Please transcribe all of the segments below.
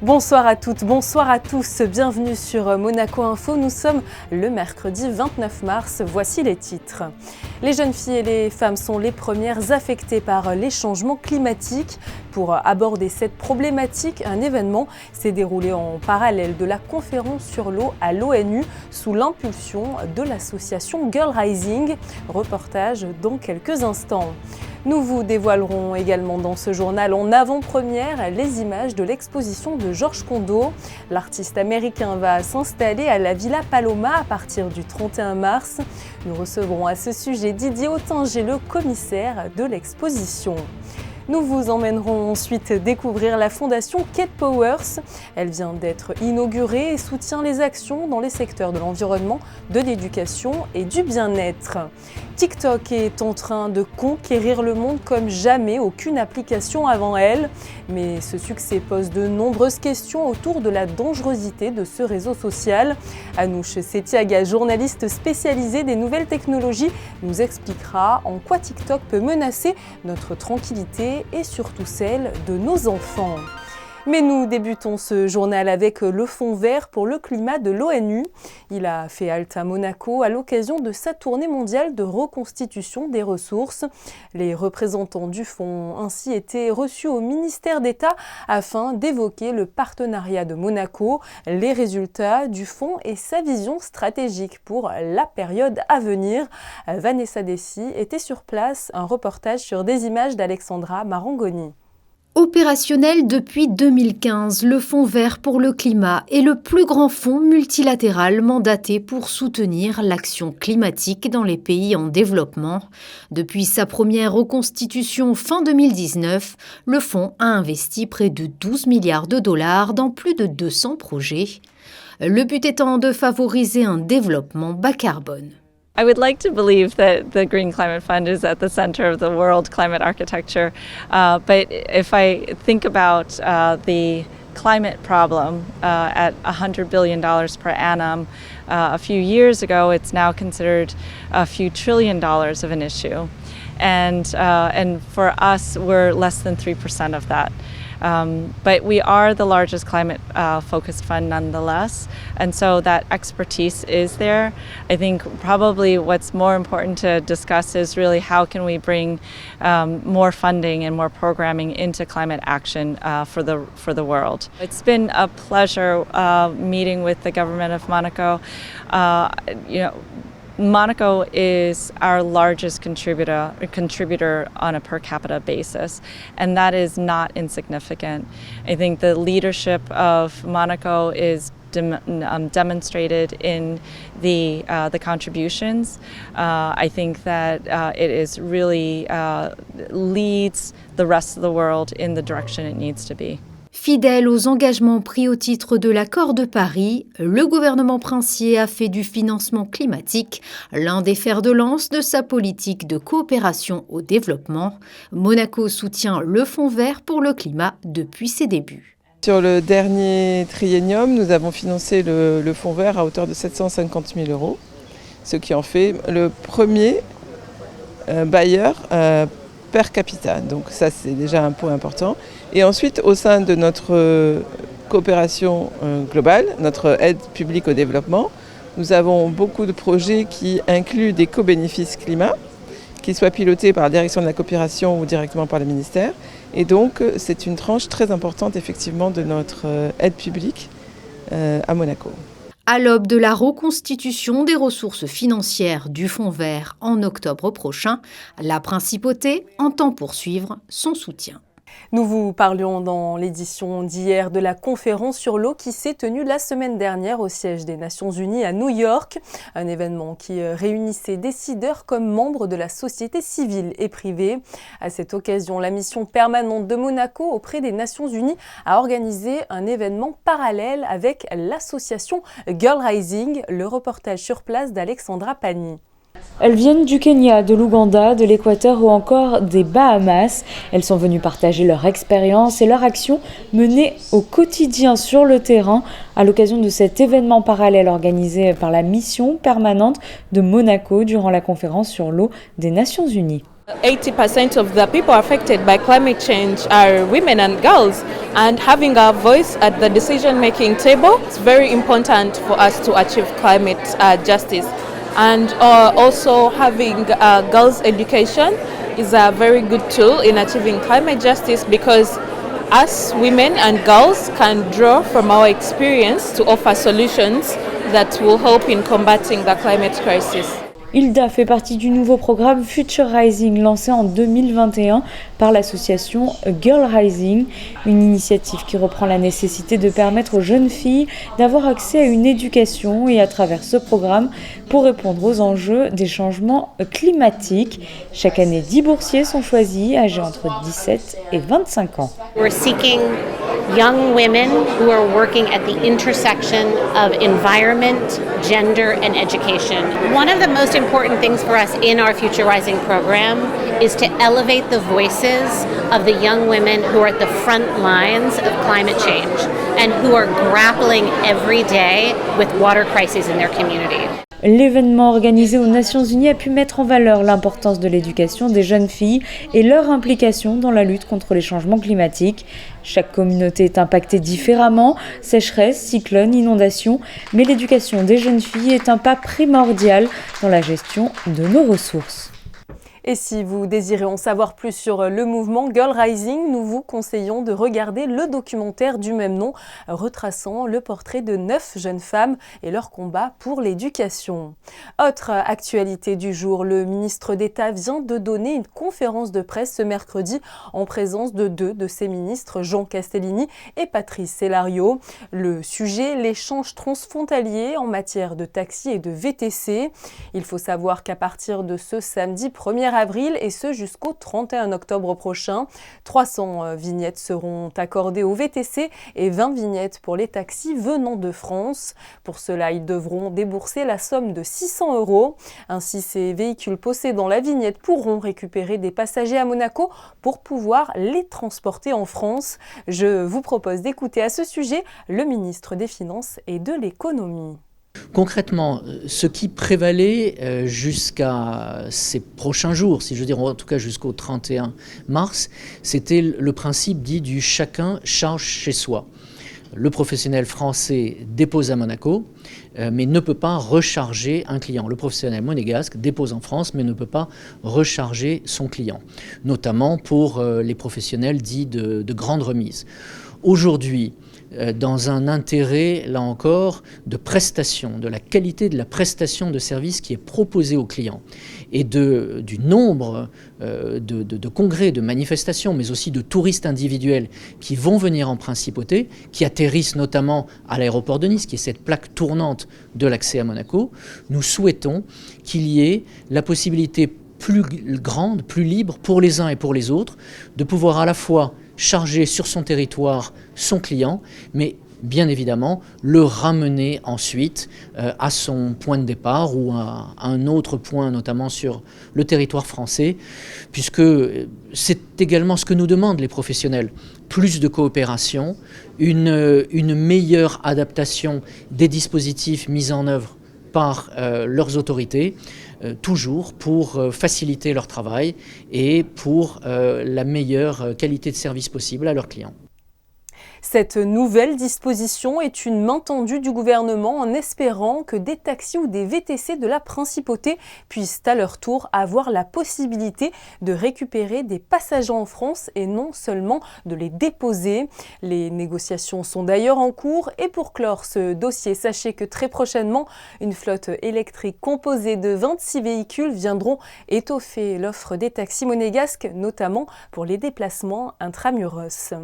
Bonsoir à toutes, bonsoir à tous, bienvenue sur Monaco Info. Nous sommes le mercredi 29 mars, voici les titres. Les jeunes filles et les femmes sont les premières affectées par les changements climatiques. Pour aborder cette problématique, un événement s'est déroulé en parallèle de la conférence sur l'eau à l'ONU sous l'impulsion de l'association Girl Rising. Reportage dans quelques instants. Nous vous dévoilerons également dans ce journal en avant-première les images de l'exposition de Georges Condo. L'artiste américain va s'installer à la Villa Paloma à partir du 31 mars. Nous recevrons à ce sujet Didier Ottinger, le commissaire de l'exposition. Nous vous emmènerons ensuite découvrir la fondation Kate Powers. Elle vient d'être inaugurée et soutient les actions dans les secteurs de l'environnement, de l'éducation et du bien-être. TikTok est en train de conquérir le monde comme jamais, aucune application avant elle. Mais ce succès pose de nombreuses questions autour de la dangerosité de ce réseau social. Anouche Setiaga, journaliste spécialisée des nouvelles technologies, nous expliquera en quoi TikTok peut menacer notre tranquillité et surtout celle de nos enfants. Mais nous débutons ce journal avec le Fonds vert pour le climat de l'ONU. Il a fait halte à Monaco à l'occasion de sa tournée mondiale de reconstitution des ressources. Les représentants du fonds ont ainsi été reçus au ministère d'État afin d'évoquer le partenariat de Monaco, les résultats du fonds et sa vision stratégique pour la période à venir. Vanessa Dessy était sur place, un reportage sur des images d'Alexandra Marangoni. Opérationnel depuis 2015, le Fonds vert pour le climat est le plus grand fonds multilatéral mandaté pour soutenir l'action climatique dans les pays en développement. Depuis sa première reconstitution fin 2019, le fonds a investi près de 12 milliards de dollars dans plus de 200 projets. Le but étant de favoriser un développement bas carbone. I would like to believe that the Green Climate Fund is at the center of the world climate architecture, but if I think about the climate problem at $100 billion per annum, a few years ago it's now considered a few $trillion of an issue, and for us we're less than 3% of that. But we are the largest climate-focused fund nonetheless, and so that expertise is there. I think probably what's more important to discuss is really how can we bring more funding and more programming into climate action for the world. It's been a pleasure meeting with the government of Monaco. Monaco is our largest contributor on a per capita basis, and that is not insignificant. I think the leadership of Monaco is demonstrated in the contributions. I think that it is really leads the rest of the world in the direction it needs to be. Fidèle aux engagements pris au titre de l'accord de Paris, le gouvernement princier a fait du financement climatique l'un des fers de lance de sa politique de coopération au développement. Monaco soutient le Fonds vert pour le climat depuis ses débuts. Sur le dernier triennium, nous avons financé le Fonds vert à hauteur de 750 000 €, ce qui en fait le premier bailleur per capita. Donc ça, c'est déjà un point important. Et ensuite, au sein de notre coopération globale, notre aide publique au développement, nous avons beaucoup de projets qui incluent des co-bénéfices climat, qu'ils soient pilotés par la direction de la coopération ou directement par le ministère. Et donc, c'est une tranche très importante, effectivement, de notre aide publique à Monaco. À l'aube de la reconstitution des ressources financières du Fonds vert en octobre prochain, la Principauté entend poursuivre son soutien. Nous vous parlions dans l'édition d'hier de la conférence sur l'eau qui s'est tenue la semaine dernière au siège des Nations Unies à New York. Un événement qui réunissait décideurs comme membres de la société civile et privée. À cette occasion, la mission permanente de Monaco auprès des Nations Unies a organisé un événement parallèle avec l'association Girl Rising. Le reportage sur place d'Alexandra Pani. Elles viennent du Kenya, de l'Ouganda, de l'Équateur ou encore des Bahamas. Elles sont venues partager leur expérience et leur action menée au quotidien sur le terrain à l'occasion de cet événement parallèle organisé par la mission permanente de Monaco durant la conférence sur l'eau des Nations Unies. 80% of the people affected by climate change are women and girls, and having a voice at the decision-making table is very important for us to achieve climate justice. And also having girls' education is a very good tool in achieving climate justice, because us women and girls can draw from our experience to offer solutions that will help in combating the climate crisis. Hilda fait partie du nouveau programme Future Rising lancé en 2021 par l'association Girl Rising, une initiative qui reprend la nécessité de permettre aux jeunes filles d'avoir accès à une éducation et à travers ce programme pour répondre aux enjeux des changements climatiques. Chaque année, 10 boursiers sont choisis âgés entre 17 et 25 ans. We're seeking young women who are working at the intersection of environment, gender, and education. One of the most important things for us in our Future Rising program is to elevate the voices of the young women who are at the front lines of climate change and who are grappling every day with water crises in their community. L'événement organisé aux Nations Unies a pu mettre en valeur l'importance de l'éducation des jeunes filles et leur implication dans la lutte contre les changements climatiques. Chaque communauté est impactée différemment, sécheresse, cyclones, inondations, mais l'éducation des jeunes filles est un pas primordial dans la gestion de nos ressources. Et si vous désirez en savoir plus sur le mouvement Girl Rising, nous vous conseillons de regarder le documentaire du même nom, retraçant le portrait de 9 jeunes femmes et leur combat pour l'éducation. Autre actualité du jour, le ministre d'État vient de donner une conférence de presse ce mercredi en présence de 2 de ses ministres, Jean Castellini et Patrice Célario. Le sujet, l'échange transfrontalier en matière de taxi et de VTC. Il faut savoir qu'à partir de ce samedi 1er avril et ce jusqu'au 31 octobre prochain. 300 vignettes seront accordées aux VTC et 20 vignettes pour les taxis venant de France. Pour cela, ils devront débourser la somme de 600 €. Ainsi, ces véhicules possédant la vignette pourront récupérer des passagers à Monaco pour pouvoir les transporter en France. Je vous propose d'écouter à ce sujet le ministre des Finances et de l'Économie. Concrètement, ce qui prévalait jusqu'à ces prochains jours, si je veux dire en tout cas jusqu'au 31 mars, c'était le principe dit du chacun charge chez soi. Le professionnel français dépose à Monaco, mais ne peut pas recharger un client. Le professionnel monégasque dépose en France, mais ne peut pas recharger son client, notamment pour les professionnels dits de grande remise. Aujourd'hui, dans un intérêt, là encore, de prestation, de la qualité de la prestation de service qui est proposée aux clients et du nombre de congrès, de manifestations, mais aussi de touristes individuels qui vont venir en principauté, qui atterrissent notamment à l'aéroport de Nice, qui est cette plaque tournante de l'accès à Monaco. Nous souhaitons qu'il y ait la possibilité plus grande, plus libre pour les uns et pour les autres, de pouvoir à la fois charger sur son territoire son client, mais bien évidemment le ramener ensuite à son point de départ ou à un autre point, notamment sur le territoire français, puisque c'est également ce que nous demandent les professionnels. Plus de coopération, une meilleure adaptation des dispositifs mis en œuvre par leurs autorités, toujours pour faciliter leur travail et pour la meilleure qualité de service possible à leurs clients. Cette nouvelle disposition est une main tendue du gouvernement en espérant que des taxis ou des VTC de la principauté puissent à leur tour avoir la possibilité de récupérer des passagers en France et non seulement de les déposer. Les négociations sont d'ailleurs en cours et pour clore ce dossier, sachez que très prochainement, une flotte électrique composée de 26 véhicules viendront étoffer l'offre des taxis monégasques, notamment pour les déplacements intramuros.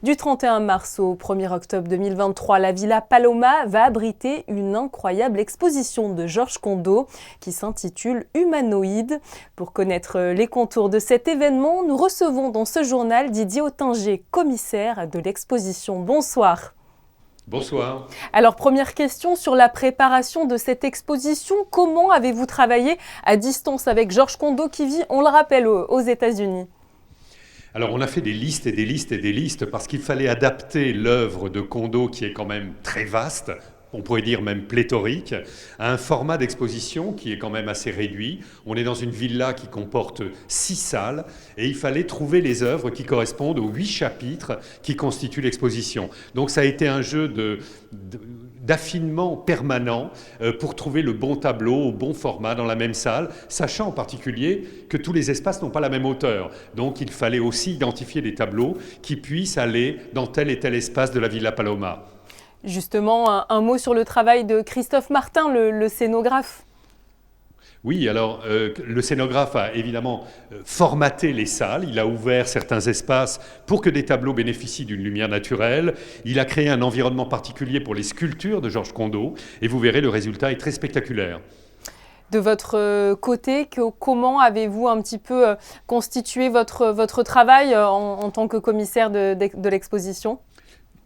Du 31 mars au 1er octobre 2023, la Villa Paloma va abriter une incroyable exposition de Georges Condo qui s'intitule Humanoïde. Pour connaître les contours de cet événement, nous recevons dans ce journal Didier Ottinger, commissaire de l'exposition. Bonsoir. Bonsoir. Alors, première question sur la préparation de cette exposition. Comment avez-vous travaillé à distance avec Georges Condo qui vit, on le rappelle, aux États-Unis ? Alors on a fait des listes et des listes et des listes parce qu'il fallait adapter l'œuvre de Condo qui est quand même très vaste on pourrait dire même pléthorique, à un format d'exposition qui est quand même assez réduit. On est dans une villa qui comporte 6 salles et il fallait trouver les œuvres qui correspondent aux 8 chapitres qui constituent l'exposition. Donc ça a été un jeu d'affinement permanent pour trouver le bon tableau au bon format dans la même salle, sachant en particulier que tous les espaces n'ont pas la même hauteur. Donc il fallait aussi identifier des tableaux qui puissent aller dans tel et tel espace de la Villa Paloma. Justement, un mot sur le travail de Christophe Martin, le scénographe. Oui, alors le scénographe a évidemment formaté les salles, il a ouvert certains espaces pour que des tableaux bénéficient d'une lumière naturelle, il a créé un environnement particulier pour les sculptures de Georges Condo, et vous verrez, le résultat est très spectaculaire. De votre côté, comment avez-vous un petit peu constitué votre travail en tant que commissaire de l'exposition ?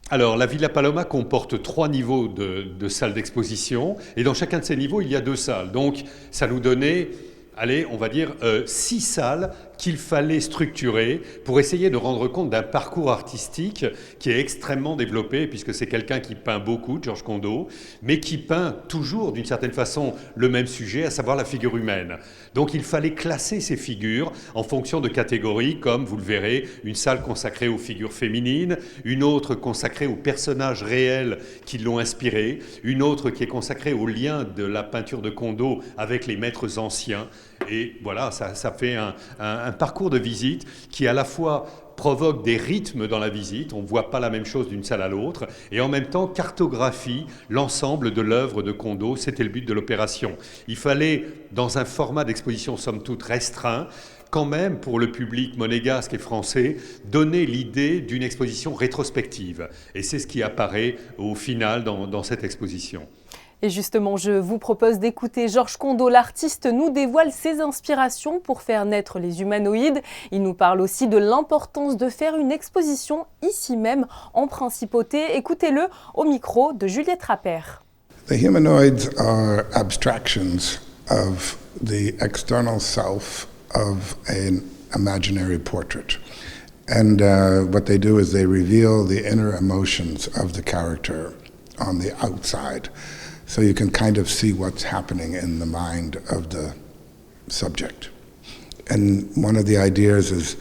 Alors, la Villa Paloma comporte 3 niveaux de salles d'exposition, et dans chacun de ces niveaux, il y a 2 salles. Donc, ça nous donnait, allez, on va dire 6 salles qu'il fallait structurer pour essayer de rendre compte d'un parcours artistique qui est extrêmement développé, puisque c'est quelqu'un qui peint beaucoup, Georges Condo, mais qui peint toujours d'une certaine façon le même sujet, à savoir la figure humaine. Donc il fallait classer ces figures en fonction de catégories, comme vous le verrez, une salle consacrée aux figures féminines, une autre consacrée aux personnages réels qui l'ont inspiré, une autre qui est consacrée au lien de la peinture de Condo avec les maîtres anciens. Et voilà, ça fait un parcours de visite qui à la fois provoque des rythmes dans la visite, on ne voit pas la même chose d'une salle à l'autre, et en même temps cartographie l'ensemble de l'œuvre de Condo. C'était le but de l'opération. Il fallait, dans un format d'exposition somme toute restreint, quand même pour le public monégasque et français, donner l'idée d'une exposition rétrospective. Et c'est ce qui apparaît au final dans cette exposition. Et justement, je vous propose d'écouter Georges Condo. L'artiste nous dévoile ses inspirations pour faire naître les humanoïdes. Il nous parle aussi de l'importance de faire une exposition ici même, en Principauté. Écoutez-le au micro de Juliette Rappert. The humanoids are abstractions of the external self of an imaginary portrait. And what they do is they reveal the inner emotions of the character on the outside. So you can kind of see what's happening in the mind of the subject. And one of the ideas is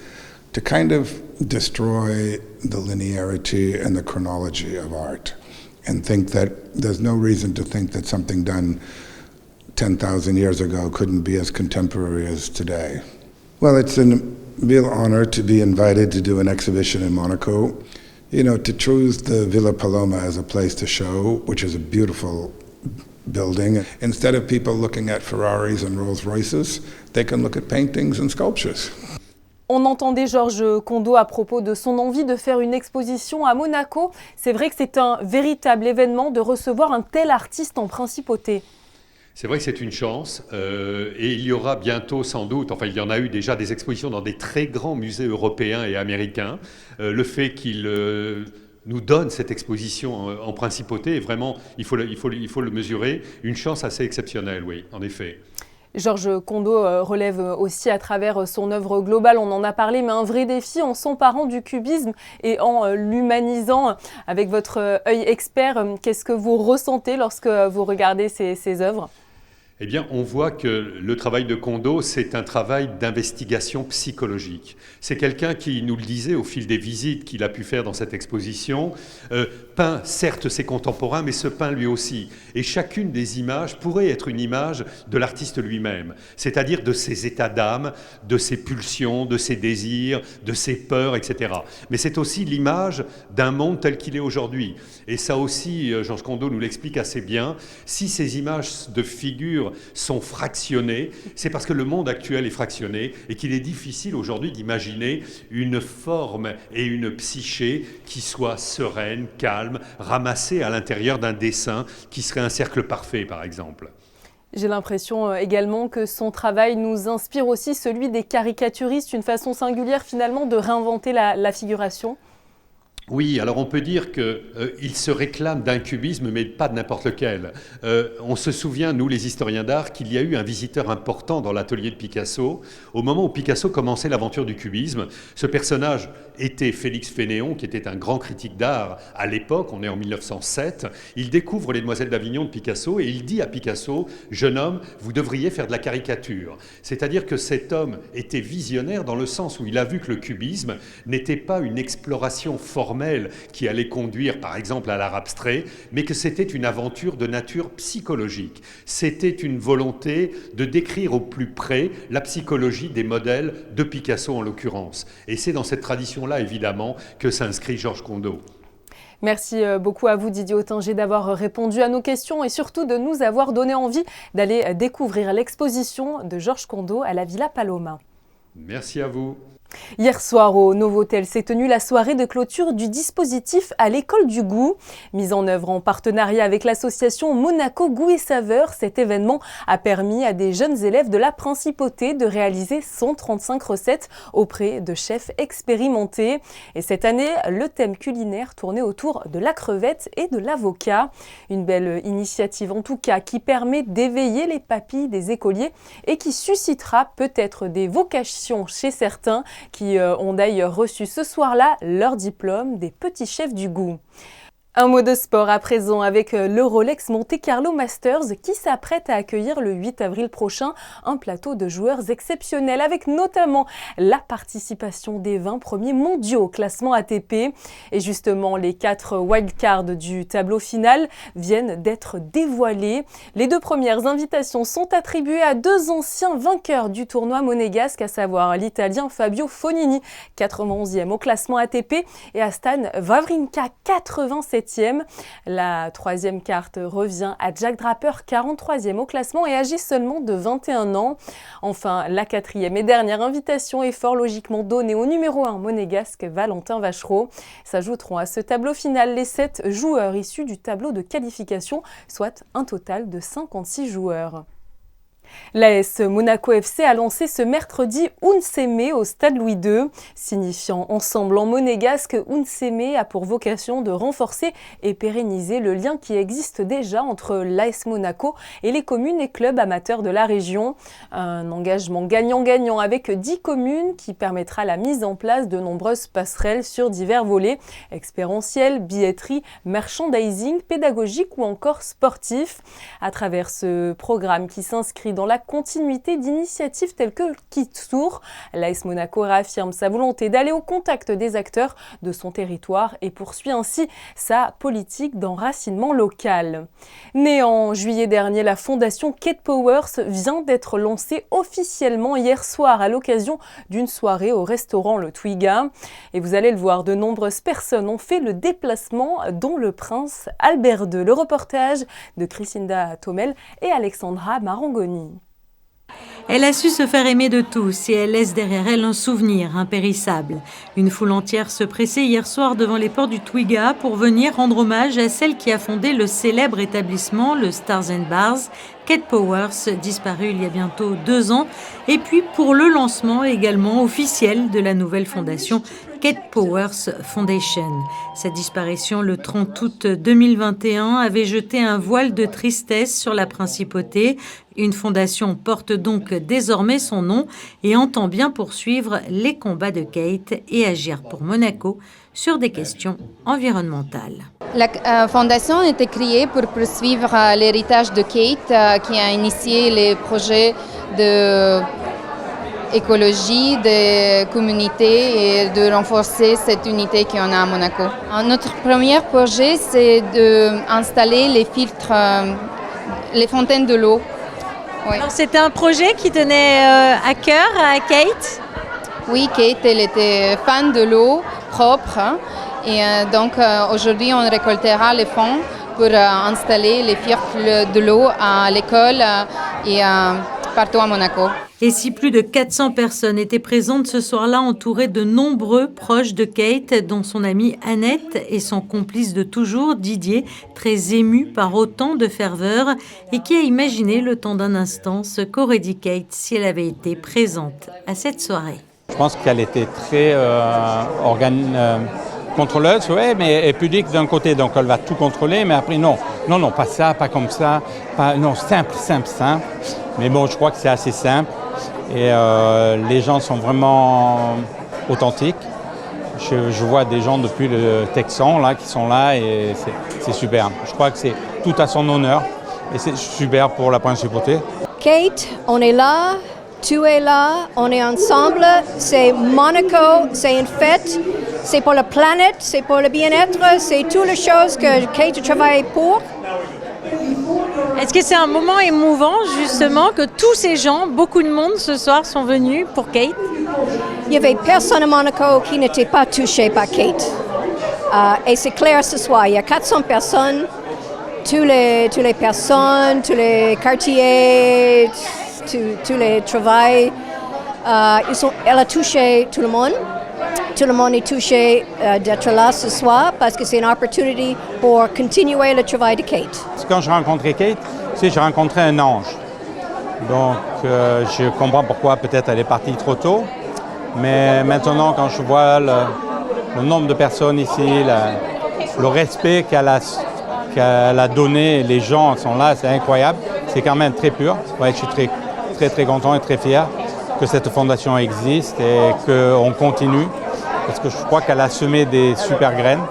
to kind of destroy the linearity and the chronology of art and think that there's no reason to think that something done 10,000 years ago couldn't be as contemporary as today. Well, it's a real honor to be invited to do an exhibition in Monaco. You know, to choose the Villa Paloma as a place to show, which is a beautiful building. Instead of people looking at Ferraris and Rolls Royces, they can look at paintings and sculptures. On entendait Georges Condo à propos de son envie de faire une exposition à Monaco. C'est vrai que c'est un véritable événement de recevoir un tel artiste en Principauté. C'est vrai que c'est une chance et il y aura bientôt sans doute, enfin il y en a eu déjà des expositions dans des très grands musées européens et américains. Le fait qu'il nous donne cette exposition en Principauté, et vraiment, il faut le mesurer, une chance assez exceptionnelle, oui, en effet. Georges Condo relève aussi à travers son œuvre globale, on en a parlé, mais un vrai défi en s'emparant du cubisme et en l'humanisant. Avec votre œil expert, qu'est-ce que vous ressentez lorsque vous regardez ces œuvres ? Eh bien, on voit que le travail de Condo, c'est un travail d'investigation psychologique. C'est quelqu'un qui nous le disait au fil des visites qu'il a pu faire dans cette exposition, peint certes ses contemporains, mais se peint lui aussi. Et chacune des images pourrait être une image de l'artiste lui-même, c'est-à-dire de ses états d'âme, de ses pulsions, de ses désirs, de ses peurs, etc. Mais c'est aussi l'image d'un monde tel qu'il est aujourd'hui. Et ça aussi, Georges Condo nous l'explique assez bien, si ces images de figures sont fractionnées, c'est parce que le monde actuel est fractionné et qu'il est difficile aujourd'hui d'imaginer une forme et une psyché qui soit sereine, calme, ramassée à l'intérieur d'un dessin qui serait un cercle parfait, par exemple. J'ai l'impression également que son travail nous inspire aussi celui des caricaturistes, une façon singulière finalement de réinventer la figuration. Oui, alors on peut dire qu'il se réclame d'un cubisme, mais pas de n'importe lequel. On se souvient, nous les historiens d'art, qu'il y a eu un visiteur important dans l'atelier de Picasso. Au moment où Picasso commençait l'aventure du cubisme, ce personnage était Félix Fénéon, qui était un grand critique d'art à l'époque, on est en 1907. Il découvre Les Demoiselles d'Avignon de Picasso et il dit à Picasso, « Jeune homme, vous devriez faire de la caricature ». C'est-à-dire que cet homme était visionnaire dans le sens où il a vu que le cubisme n'était pas une exploration formelle qui allait conduire par exemple à l'art abstrait, mais que c'était une aventure de nature psychologique. C'était une volonté de décrire au plus près la psychologie des modèles de Picasso en l'occurrence. Et c'est dans cette tradition-là évidemment que s'inscrit Georges Condo. Merci beaucoup à vous Didier Ottinger d'avoir répondu à nos questions et surtout de nous avoir donné envie d'aller découvrir l'exposition de Georges Condo à la Villa Paloma. Merci à vous. Hier soir, au Novotel s'est tenue la soirée de clôture du dispositif à l'école du goût. Mise en œuvre en partenariat avec l'association Monaco Goût et Saveurs, cet événement a permis à des jeunes élèves de la Principauté de réaliser 135 recettes auprès de chefs expérimentés. Et cette année, le thème culinaire tournait autour de la crevette et de l'avocat. Une belle initiative en tout cas qui permet d'éveiller les papilles des écoliers et qui suscitera peut-être des vocations chez certains qui ont d'ailleurs reçu ce soir-là leur diplôme des petits chefs du goût. Un mot de sport à présent avec le Rolex Monte Carlo Masters qui s'apprête à accueillir le 8 avril prochain un plateau de joueurs exceptionnels avec notamment la participation des 20 premiers mondiaux au classement ATP. Et justement, les 4 wildcards du tableau final viennent d'être dévoilés. Les 2 premières invitations sont attribuées à 2 anciens vainqueurs du tournoi monégasque, à savoir l'Italien Fabio Fognini, 91e au classement ATP, et à Stan Wawrinka, 87e. La 3e carte revient à Jack Draper, 43e au classement et âgé seulement de 21 ans. Enfin, la 4e et dernière invitation est fort logiquement donnée au numéro 1 monégasque Valentin Vachereau. S'ajouteront à ce tableau final les 7 joueurs issus du tableau de qualification, soit un total de 56 joueurs. L'AS Monaco FC a lancé ce mercredi Unseme au stade Louis II. Signifiant ensemble en monégasque, Unseme a pour vocation de renforcer et pérenniser le lien qui existe déjà entre l'AS Monaco et les communes et clubs amateurs de la région. Un engagement gagnant-gagnant avec 10 communes qui permettra la mise en place de nombreuses passerelles sur divers volets, expérientiels, billetterie, merchandising, pédagogique ou encore sportif. À travers ce programme qui s'inscrit dans la continuité d'initiatives telles que Kids Tour, l'AS Monaco réaffirme sa volonté d'aller au contact des acteurs de son territoire et poursuit ainsi sa politique d'enracinement local. Née en juillet dernier, la fondation Kate Powers vient d'être lancée officiellement hier soir à l'occasion d'une soirée au restaurant Le Twiga. Et vous allez le voir, de nombreuses personnes ont fait le déplacement, dont le prince Albert II. Le reportage de Crisinda Tomel et Alexandra Marangoni. Elle a su se faire aimer de tous et elle laisse derrière elle un souvenir impérissable. Une foule entière se pressait hier soir devant les portes du Twiga pour venir rendre hommage à celle qui a fondé le célèbre établissement, le Stars and Bars, Kate Powers, disparue il y a bientôt 2 ans, et puis pour le lancement également officiel de la nouvelle fondation Kate Powers Foundation. Sa disparition le 30 août 2021 avait jeté un voile de tristesse sur la principauté. Une fondation porte donc désormais son nom et entend bien poursuivre les combats de Kate et agir pour Monaco sur des questions environnementales. La fondation a été créée pour poursuivre l'héritage de Kate qui a initié les projets d'écologie, de communauté et de renforcer cette unité qu'on a à Monaco. Notre premier projet, c'est d'installer les filtres, les fontaines de l'eau. Oui. C'était un projet qui tenait à cœur à Kate? Oui, Kate, elle était fan de l'eau propre. Et donc aujourd'hui, on récoltera les fonds pour installer les filtres de l'eau à l'école et partout à Monaco. Et si plus de 400 personnes étaient présentes ce soir-là, entourées de nombreux proches de Kate, dont son amie Annette et son complice de toujours, Didier, très ému par autant de ferveur et qui a imaginé le temps d'un instant ce qu'aurait dit Kate si elle avait été présente à cette soirée. Je pense qu'elle était très contrôleuse, ouais, mais elle est pudique d'un côté, donc elle va tout contrôler, mais après non, pas ça, pas comme ça, non, simple. Mais bon, je crois que c'est assez simple et les gens sont vraiment authentiques. Je vois des gens depuis le Texan là, qui sont là et c'est super. Je crois que c'est tout à son honneur et c'est super pour la principauté. Kate, on est là, tu es là, on est ensemble, c'est Monaco, c'est une fête, c'est pour la planète, c'est pour le bien-être, c'est toutes les choses que Kate travaille pour. Est-ce que c'est un moment émouvant justement que tous ces gens, beaucoup de monde ce soir sont venus pour Kate? Il n'y avait personne à Monaco qui n'était pas touché par Kate. Et c'est clair ce soir, il y a 400 personnes, toutes les personnes, tous les quartiers, tous les travails. Elle a touché tout le monde. Tout le monde est touché d'être là ce soir parce que c'est une opportunité pour continuer le travail de Kate. Quand j'ai rencontré Kate, j'ai rencontré un ange. Donc je comprends pourquoi peut-être elle est partie trop tôt. Mais maintenant, quand je vois le nombre de personnes ici, le respect qu'elle a donné, les gens sont là, c'est incroyable. C'est quand même très pur. Ouais, je suis très content et très fier que cette fondation existe et qu'on continue. Parce que je crois qu'elle a semé des super graines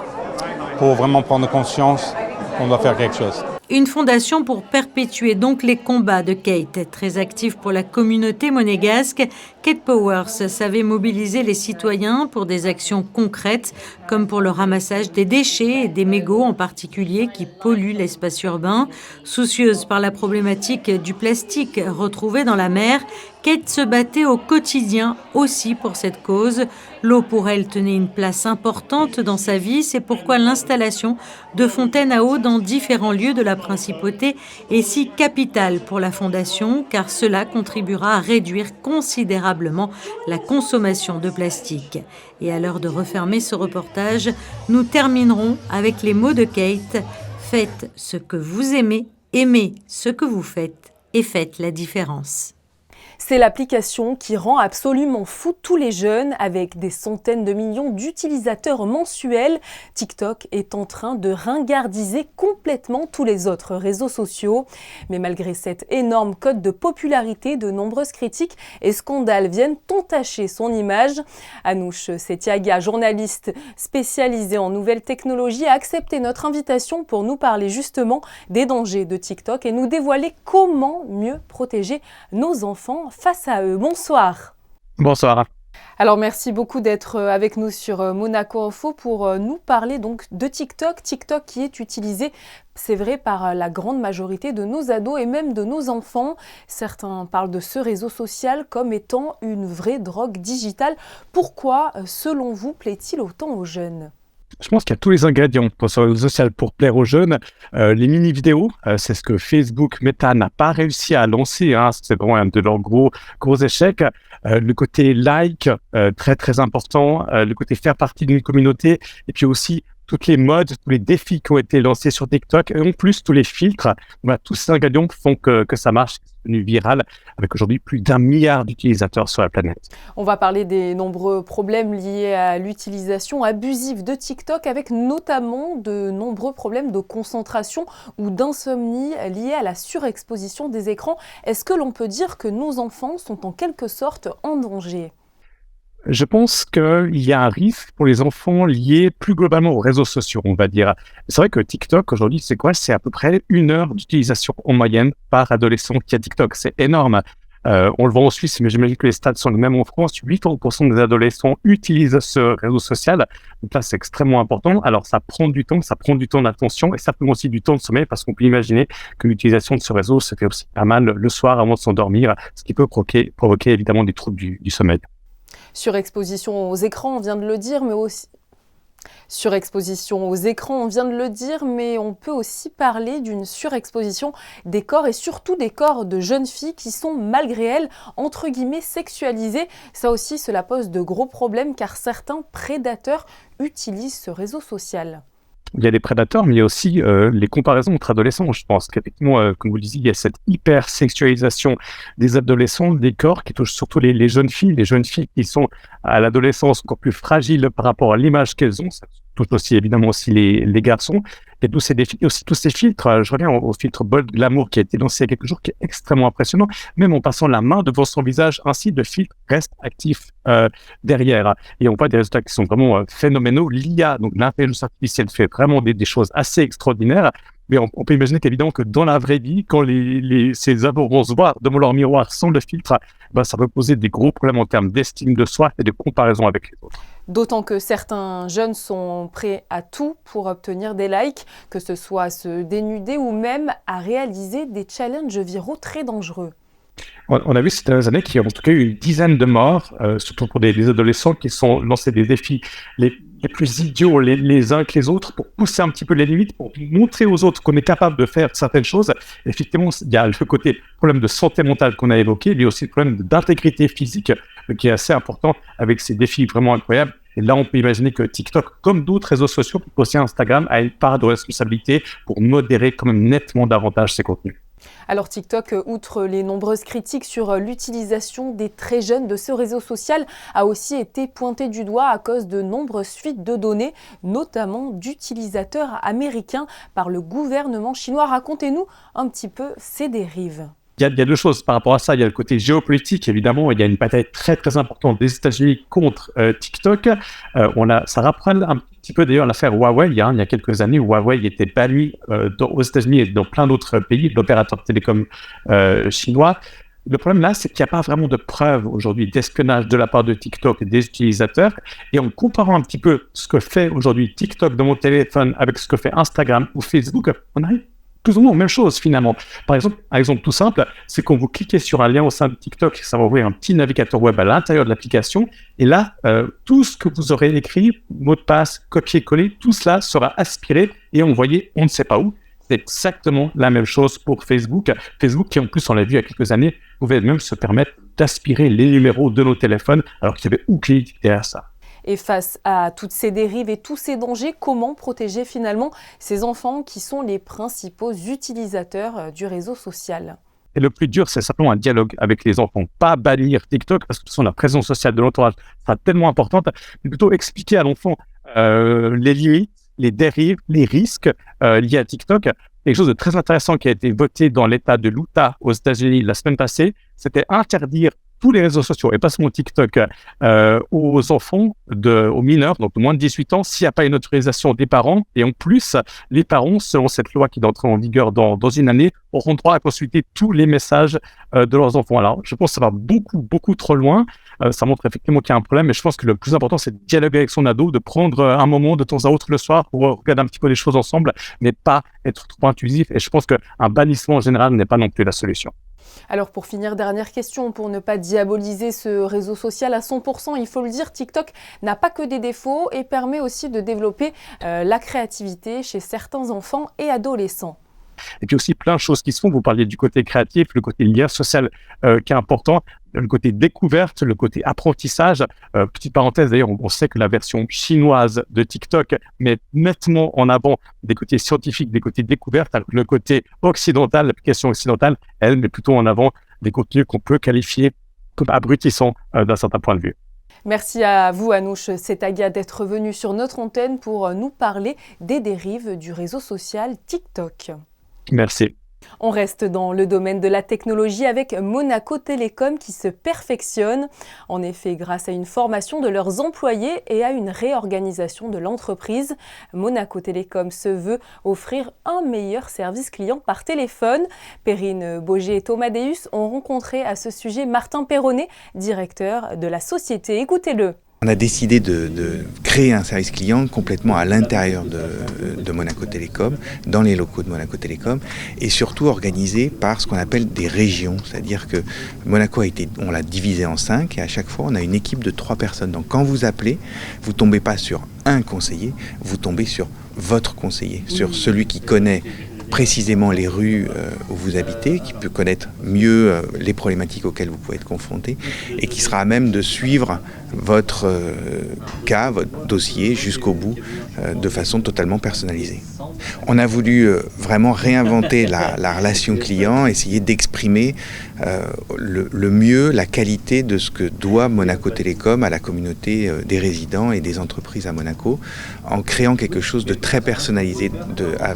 pour vraiment prendre conscience qu'on doit faire quelque chose. Une fondation pour perpétuer donc les combats de Kate. Très active pour la communauté monégasque, Kate Powers savait mobiliser les citoyens pour des actions concrètes, comme pour le ramassage des déchets et des mégots en particulier qui polluent l'espace urbain. Soucieuse par la problématique du plastique retrouvé dans la mer, Kate se battait au quotidien aussi pour cette cause. L'eau pour elle tenait une place importante dans sa vie, c'est pourquoi l'installation de fontaines à eau dans différents lieux de la principauté est si capitale pour la fondation, car cela contribuera à réduire considérablement la consommation de plastique. Et à l'heure de refermer ce reportage, nous terminerons avec les mots de Kate. Faites ce que vous aimez, aimez ce que vous faites et faites la différence. C'est l'application qui rend absolument fou tous les jeunes avec des centaines de millions d'utilisateurs mensuels. TikTok est en train de ringardiser complètement tous les autres réseaux sociaux. Mais malgré cette énorme cote de popularité, de nombreuses critiques et scandales viennent entacher son image. Anouche Setiaga, journaliste spécialisée en nouvelles technologies, a accepté notre invitation pour nous parler justement des dangers de TikTok et nous dévoiler comment mieux protéger nos enfants face à eux. Bonsoir. Bonsoir. Alors merci beaucoup d'être avec nous sur Monaco Info pour nous parler donc de TikTok. TikTok qui est utilisé, c'est vrai, par la grande majorité de nos ados et même de nos enfants. Certains parlent de ce réseau social comme étant une vraie drogue digitale. Pourquoi, selon vous, plaît-il autant aux jeunes ? Je pense qu'il y a tous les ingrédients sur le réseau social pour plaire aux jeunes. Les mini-vidéos, c'est ce que Facebook, Meta n'a pas réussi à lancer. C'est vraiment un de leurs gros échecs. Le côté like, très important. Le côté faire partie d'une communauté. Et puis aussi toutes les modes, tous les défis qui ont été lancés sur TikTok. Et en plus, tous les filtres. Voilà, tous ces ingrédients font que ça marche. C'est devenu viral avec aujourd'hui plus d'1 milliard d'utilisateurs sur la planète. On va parler des nombreux problèmes liés à l'utilisation abusive de TikTok avec notamment de nombreux problèmes de concentration ou d'insomnie liés à la surexposition des écrans. Est-ce que l'on peut dire que nos enfants sont en quelque sorte en danger ? Je pense qu'il y a un risque pour les enfants lié plus globalement aux réseaux sociaux, on va dire. C'est vrai que TikTok, aujourd'hui, c'est quoi ? C'est à peu près 1 heure d'utilisation en moyenne par adolescent qui a TikTok. C'est énorme. On le voit en Suisse, mais j'imagine que les stats sont les mêmes en France. 80% des adolescents utilisent ce réseau social. Donc là, c'est extrêmement important. Alors, ça prend du temps d'attention et ça prend aussi du temps de sommeil parce qu'on peut imaginer que l'utilisation de ce réseau se fait aussi pas mal le soir avant de s'endormir, ce qui peut provoquer évidemment des troubles du sommeil. Surexposition aux écrans, on vient de le dire, mais aussi... Surexposition aux écrans, on vient de le dire, mais on peut aussi parler d'une surexposition des corps et surtout des corps de jeunes filles qui sont, malgré elles, entre guillemets, sexualisées. Ça aussi, cela pose de gros problèmes car certains prédateurs utilisent ce réseau social. Il y a des prédateurs, mais il y a aussi les comparaisons entre adolescents. Je pense qu'effectivement, comme vous le disiez, il y a cette hyper-sexualisation des adolescents, des corps qui touchent surtout les jeunes filles qui sont à l'adolescence encore plus fragiles par rapport à l'image qu'elles ont. Ça touche aussi évidemment aussi les garçons. Et tous ces défis, aussi tous ces filtres. Je reviens au filtre Bold Glamour qui a été lancé il y a quelques jours, qui est extrêmement impressionnant. Même en passant la main devant son visage, ainsi de filtre reste actif derrière. Et on voit des résultats qui sont vraiment phénoménaux. L'IA, donc l'intelligence artificielle, fait vraiment des choses assez extraordinaires. Mais on peut imaginer qu'évidemment que dans la vraie vie, quand ces ados vont se voir devant leur miroir sans le filtre, ça peut poser des gros problèmes en termes d'estime de soi et de comparaison avec les autres. D'autant que certains jeunes sont prêts à tout pour obtenir des likes, que ce soit à se dénuder ou même à réaliser des challenges viraux très dangereux. On a vu ces dernières années qu'il y a en tout cas eu une dizaine de morts, surtout pour des adolescents qui sont lancés des défis les plus idiots les uns que les autres pour pousser un petit peu les limites, pour montrer aux autres qu'on est capable de faire certaines choses. Et effectivement, il y a le côté problème de santé mentale qu'on a évoqué, il y a aussi le problème d'intégrité physique qui est assez important avec ces défis vraiment incroyables. Et là, on peut imaginer que TikTok, comme d'autres réseaux sociaux, aussi Instagram, a une part de responsabilité pour modérer quand même nettement davantage ces contenus. Alors TikTok, outre les nombreuses critiques sur l'utilisation des très jeunes de ce réseau social, a aussi été pointé du doigt à cause de nombreuses fuites de données, notamment d'utilisateurs américains par le gouvernement chinois. Racontez-nous un petit peu ces dérives. Il y a deux choses par rapport à ça. Il y a le côté géopolitique, évidemment. Il y a une bataille très, très importante des États-Unis contre TikTok. Ça rappelle un petit peu d'ailleurs l'affaire Huawei. Il y a quelques années, où Huawei était banni aux États-Unis et dans plein d'autres pays, l'opérateur de télécom chinois. Le problème là, c'est qu'il n'y a pas vraiment de preuves aujourd'hui d'espionnage de la part de TikTok et des utilisateurs. Et en comparant un petit peu ce que fait aujourd'hui TikTok dans mon téléphone avec ce que fait Instagram ou Facebook, on arrive plus ou moins aux mêmes choses finalement. Par exemple, un exemple tout simple, c'est quand vous cliquez sur un lien au sein de TikTok, ça va ouvrir un petit navigateur web à l'intérieur de l'application. Et là, tout ce que vous aurez écrit, mot de passe, copier-coller, tout cela sera aspiré et envoyé on ne sait pas où. C'est exactement la même chose pour Facebook. Facebook qui en plus, on l'a vu il y a quelques années, pouvait même se permettre d'aspirer les numéros de nos téléphones alors qu'il y avait aucune utilité derrière ça. Et face à toutes ces dérives et tous ces dangers, comment protéger finalement ces enfants qui sont les principaux utilisateurs du réseau social ? Et le plus dur, c'est simplement un dialogue avec les enfants. Pas bannir TikTok, parce que de toute façon, la présence sociale de l'entourage sera tellement importante, mais plutôt expliquer à l'enfant les limites, les dérives, les risques liés à TikTok. Quelque chose de très intéressant qui a été voté dans l'État de l'Utah aux États-Unis la semaine passée, c'était interdire tous les réseaux sociaux, et pas seulement TikTok, aux enfants, aux mineurs, donc de moins de 18 ans, s'il n'y a pas une autorisation des parents. Et en plus, les parents, selon cette loi qui doit entrer en vigueur dans une année, auront droit à consulter tous les messages de leurs enfants. Alors, je pense que ça va beaucoup, beaucoup trop loin. Ça montre effectivement qu'il y a un problème, mais je pense que le plus important, c'est de dialoguer avec son ado, de prendre un moment de temps à autre le soir pour regarder un petit peu les choses ensemble, mais pas être trop intrusif. Et je pense qu'un bannissement en général n'est pas non plus la solution. Alors pour finir, dernière question, pour ne pas diaboliser ce réseau social à 100%, il faut le dire, TikTok n'a pas que des défauts et permet aussi de développer la créativité chez certains enfants et adolescents. Et puis aussi plein de choses qui se font. Vous parliez du côté créatif, le côté lien social qui est important, le côté découverte, le côté apprentissage. Petite parenthèse d'ailleurs, on sait que la version chinoise de TikTok met nettement en avant des côtés scientifiques, des côtés découvertes, alors que le côté occidental, l'application occidentale, elle met plutôt en avant des contenus qu'on peut qualifier comme abrutissants d'un certain point de vue. Merci à vous, Anouche Setaga, d'être venu sur notre antenne pour nous parler des dérives du réseau social TikTok. Merci. On reste dans le domaine de la technologie avec Monaco Télécom qui se perfectionne. En effet, grâce à une formation de leurs employés et à une réorganisation de l'entreprise, Monaco Télécom se veut offrir un meilleur service client par téléphone. Perrine Boger et Thomas Deus ont rencontré à ce sujet Martin Perronnet, directeur de la société. Écoutez-le. On a décidé de créer un service client complètement à l'intérieur de Monaco Télécom, dans les locaux de Monaco Télécom, et surtout organisé par ce qu'on appelle des régions. C'est-à-dire que Monaco on l'a divisé en 5, et à chaque fois on a une équipe de 3 personnes. Donc quand vous appelez, vous ne tombez pas sur un conseiller, vous tombez sur votre conseiller, sur celui qui connaît précisément les rues où vous habitez, qui peut connaître mieux les problématiques auxquelles vous pouvez être confronté et qui sera à même de suivre votre cas, votre dossier jusqu'au bout de façon totalement personnalisée. On a voulu vraiment réinventer la relation client, essayer d'exprimer le mieux la qualité de ce que doit Monaco Télécom à la communauté des résidents et des entreprises à Monaco, en créant quelque chose de très personnalisé,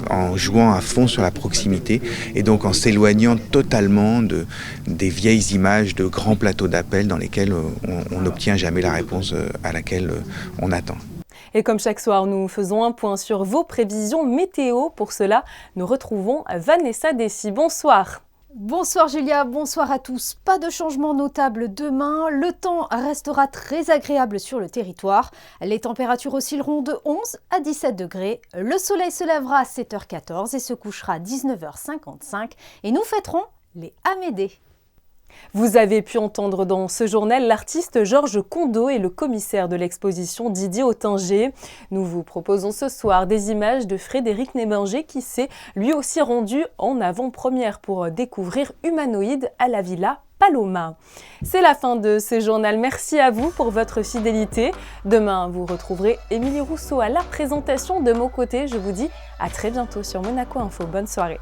en jouant à fond sur la proximité et donc en s'éloignant totalement des vieilles images de grands plateaux d'appel dans lesquels on n'obtient jamais la réponse à laquelle on attend. Et comme chaque soir, nous faisons un point sur vos prévisions météo. Pour cela, nous retrouvons Vanessa Dessy. Bonsoir. Bonsoir Julia, bonsoir à tous. Pas de changement notable demain. Le temps restera très agréable sur le territoire. Les températures oscilleront de 11 à 17 degrés. Le soleil se lèvera à 7h14 et se couchera à 19h55. Et nous fêterons les Amédées. Vous avez pu entendre dans ce journal l'artiste Georges Condo et le commissaire de l'exposition Didier Ottinger. Nous vous proposons ce soir des images de Frédéric Nébinger qui s'est lui aussi rendu en avant-première pour découvrir Humanoïde à la Villa Paloma. C'est la fin de ce journal. Merci à vous pour votre fidélité. Demain, vous retrouverez Émilie Rousseau à la présentation. De mon côté, je vous dis à très bientôt sur Monaco Info. Bonne soirée.